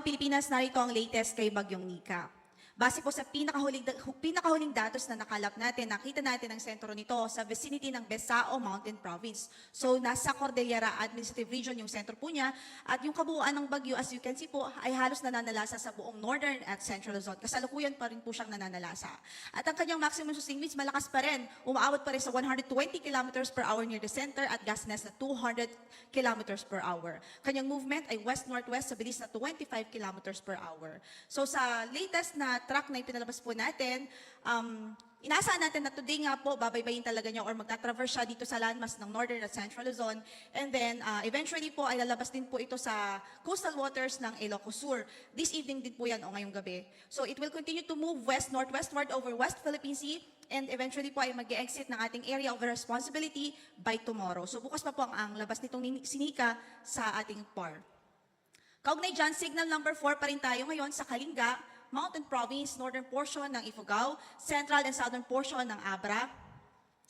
Pilipinas, narito ang latest kay Bagyong Nika. Base po sa pinakahuling datos na nakalap natin, nakita natin ang sentro nito sa vicinity ng Besao Mountain Province. So nasa Cordillera Administrative Region yung sentro po niya at yung kabuuan ng bagyo as you can see po ay halos nananalasa sa buong Northern at Central Luzon. Kasalukuyan pa rin po siyang nananalasa. At ang kanyang maximum sustained winds malakas pa rin. Umaabot pa rin sa 120 kilometers per hour near the center at gustness na 200 kilometers per hour. Kanyang movement ay west-northwest sa bilis na 25 kilometers per hour. So sa latest na track na ipinalabas po natin, inaasahan natin na today nga po, babaybayin talaga niya or magtatraverse siya dito sa landmass ng Northern at Central Luzon. And then, eventually po, ay lalabas din po ito sa coastal waters ng Ilocos Sur. This evening din po yan o ngayong gabi. So, it will continue to move west-northwestward over West Philippine Sea and eventually po ay mag-exit ng ating area of responsibility by tomorrow. So, bukas pa po ang labas nitong sinika sa ating PAR. Kaugnay dyan, signal number 4 pa rin tayo ngayon sa Kalinga, Mountain Province, northern portion ng Ifugao, central and southern portion ng Abra,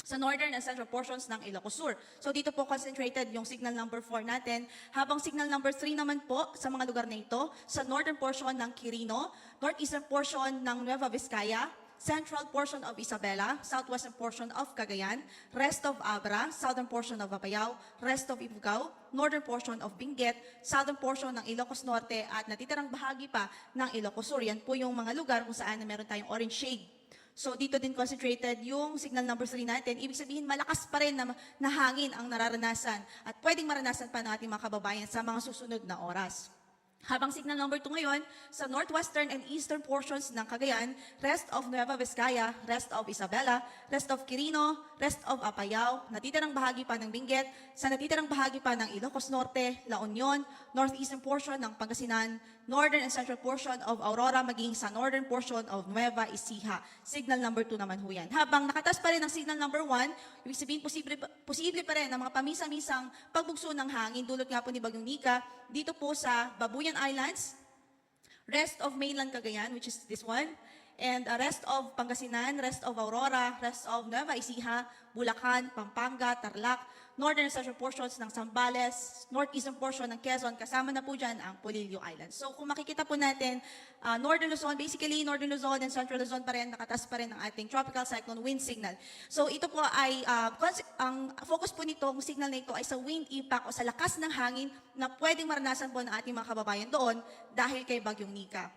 sa northern and central portions ng Ilocos Sur. So dito po concentrated yung signal number 4 natin, habang signal number 3 naman po sa mga lugar na ito, sa northern portion ng Quirino, northeastern portion ng Nueva Vizcaya, central portion of Isabela, southwestern portion of Cagayan, rest of Abra, southern portion of Apayao, rest of Ifugao, northern portion of Benguet, southern portion ng Ilocos Norte at natitirang bahagi pa ng Ilocos Sur. Yan po yung mga lugar kung saan na meron tayong orange shade. So dito din concentrated yung signal number 3 natin. Ibig sabihin malakas pa rin na hangin ang nararanasan at pwedeng maranasan pa ng ating mga kababayan sa mga susunod na oras. Habang signal number 2 ngayon, sa northwestern and eastern portions ng Cagayan, rest of Nueva Vizcaya, rest of Isabela, rest of Quirino, rest of Apayao, natitirang bahagi pa ng Benguet, sa natitirang bahagi pa ng Ilocos Norte, La Union, northeastern portion ng Pangasinan, northern and central portion of Aurora, maging sa northern portion of Nueva Ecija. Signal number 2 naman ho yan. Habang nakatas pa rin ang signal number 1, ibig sabihin posible pa rin ang mga pamisa-misang pagbugso ng hangin, dulot nga po ni Bagyong Nika, dito po sa Babuyan Islands, rest of mainland Cagayan, which is this one, and rest of Pangasinan, rest of Aurora, rest of Nueva Ecija, Bulacan, Pampanga, Tarlac, northern and central portions ng Zambales, northeastern portion ng Quezon, kasama na po dyan ang Polillo Islands. So kung makikita po natin, northern Luzon, basically northern Luzon and central Luzon pa rin, nakatas pa rin ang ating tropical cyclone wind signal. So ito po ay, ang focus po nitong signal na ito ay sa wind impact o sa lakas ng hangin na pwedeng maranasan po ng ating mga kababayan doon dahil kay Bagyong Nika.